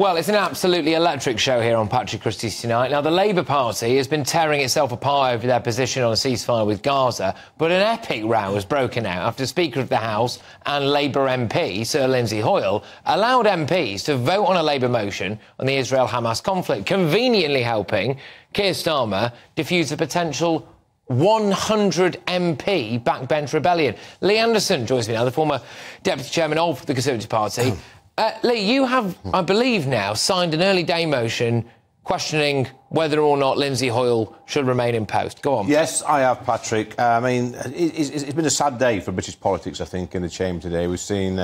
Well, it's an absolutely electric show here on Patrick Christie's Tonight. Now, the Labour Party has been tearing itself apart over their position on a ceasefire with Gaza, but an epic row has broken out after Speaker of the House and Labour MP, Sir Lindsay Hoyle, allowed MPs to vote on a Labour motion on the Israel-Hamas conflict, conveniently helping Kier Starmer defuse a potential 100 MP backbench rebellion. Lee Anderson joins me now, the former Deputy Chairman of the Conservative Party. Lee, you have, I believe now, signed an early day motion questioning whether or not Lindsay Hoyle should remain in post. Go on. Yes, I have, Patrick. I mean, it's been a sad day for British politics, I think, in the Chamber today. We've seen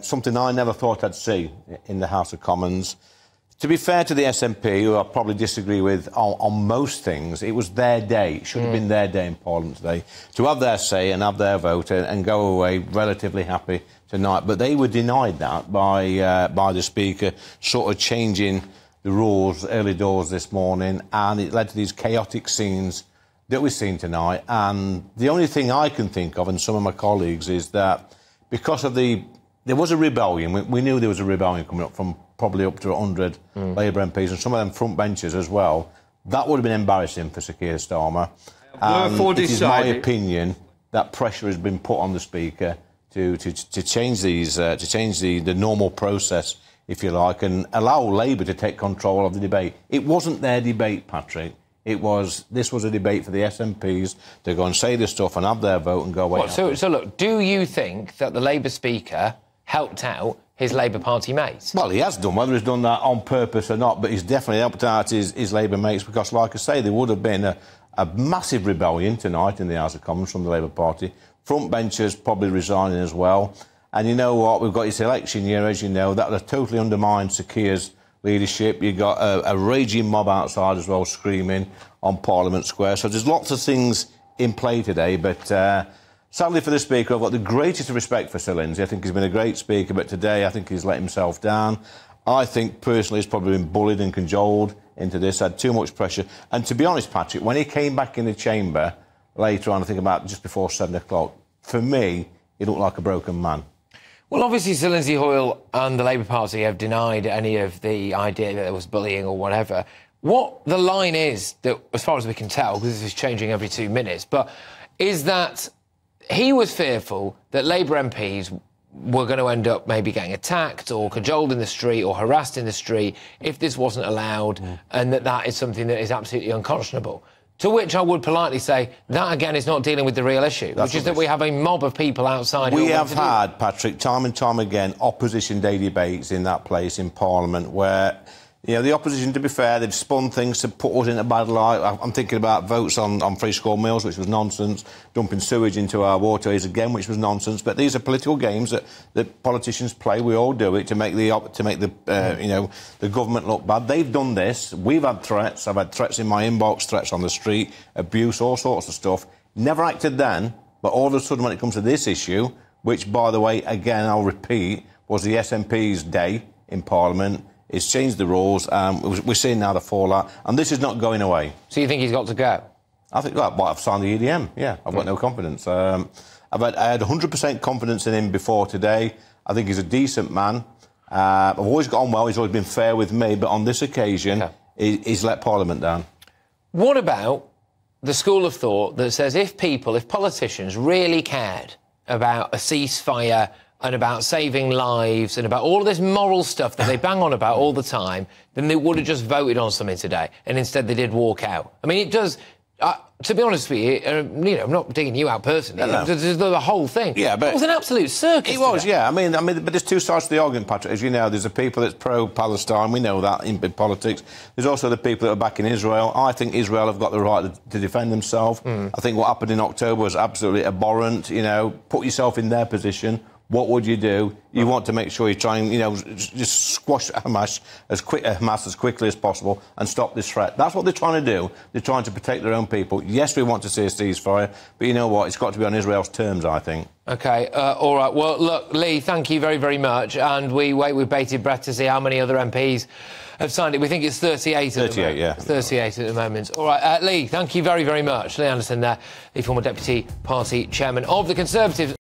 something I never thought I'd see in the House of Commons. To be fair to the SNP, who I probably disagree with on most things, it was their day. It should have been their day in Parliament today to have their say and have their vote and go away relatively happy tonight. But they were denied that by the Speaker sort of changing the rules early doors this morning, and it led to these chaotic scenes that we've seen tonight. And the only thing I can think of, and some of my colleagues, is that because of there was a rebellion. We knew there was a rebellion coming up from probably up to 100 Labour MPs, and some of them front benches as well. That would have been embarrassing for Sir Kier Starmer. It is my opinion that pressure has been put on the Speaker to change these, to change the normal process, if you like, and allow Labour to take control of the debate. It wasn't their debate, Patrick. This was a debate for the SNPs to go and say this stuff and have their vote and go away. So look, do you think that the Labour Speaker helped out his Labour Party mates? Well, he has done, whether he's done that on purpose or not, but he's definitely helped out his Labour mates, because, like I say, there would have been a massive rebellion tonight in the House of Commons from the Labour Party. Front benchers probably resigning as well. And you know what? We've got this election year, as you know, that would have totally undermined Sir Kier's leadership. You've got a raging mob outside as well, screaming on Parliament Square. So there's lots of things in play today, but sadly for the Speaker, I've got the greatest respect for Sir Lindsay. I think he's been a great Speaker, but today I think he's let himself down. I think, personally, he's probably been bullied and cajoled into this, had too much pressure. And to be honest, Patrick, when he came back in the Chamber later on, I think about just before 7 o'clock, for me, he looked like a broken man. Well, obviously, Sir Lindsay Hoyle and the Labour Party have denied any of the idea that there was bullying or whatever. What the line is, that, as far as we can tell, because this is changing every 2 minutes, but is that he was fearful that Labour MPs were going to end up maybe getting attacked or cajoled in the street or harassed in the street if this wasn't allowed, and that is something that is absolutely unconscionable. To which I would politely say, that again is not dealing with the real issue, which is that we have a mob of people outside. We have had, Patrick, time and time again, opposition day debates in that place in Parliament where, you know, the opposition, to be fair, they've spun things to put us in a bad light. I'm thinking about votes on free school meals, which was nonsense, dumping sewage into our waterways again, which was nonsense. But these are political games that politicians play. We all do it to make the government look bad. They've done this. We've had threats. I've had threats in my inbox, threats on the street, abuse, all sorts of stuff. Never acted then, but all of a sudden when it comes to this issue, which, by the way, again, I'll repeat, was the SNP's day in Parliament, it's changed the rules, and we're seeing now the fallout, and this is not going away. So you think he's got to go? I think, well, I've signed the EDM, yeah. I've got no confidence. I had 100% confidence in him before today. I think he's a decent man. I've always got on well. He's always been fair with me, but on this occasion, he's let Parliament down. What about the school of thought that says if politicians really cared about a ceasefire and about saving lives and about all of this moral stuff that they bang on about all the time, then they would have just voted on something today, and instead they did walk out. I mean, it does... to be honest with you, I'm not digging you out personally. No. The whole thing. Yeah, but it was an absolute circus. It was, yeah. I mean, but there's two sides to the argument, Patrick. As you know, there's the people that's pro-Palestine. We know that in politics. There's also the people that are backing Israel. I think Israel have got the right to defend themselves. I think what happened in October was absolutely abhorrent. You know, put yourself in their position. What would you do? You want to make sure you try and, just squash Hamas as quickly as possible and stop this threat. That's what they're trying to do. They're trying to protect their own people. Yes, we want to see a ceasefire, but you know what? It's got to be on Israel's terms, I think. OK, all right. Well, look, Lee, thank you very, very much. And we wait with bated breath to see how many other MPs have signed it. We think it's 38 at the moment. 38, yeah. 38 at the moment. All right, Lee, thank you very, very much. Lee Anderson there, the former Deputy Party Chairman of the Conservatives.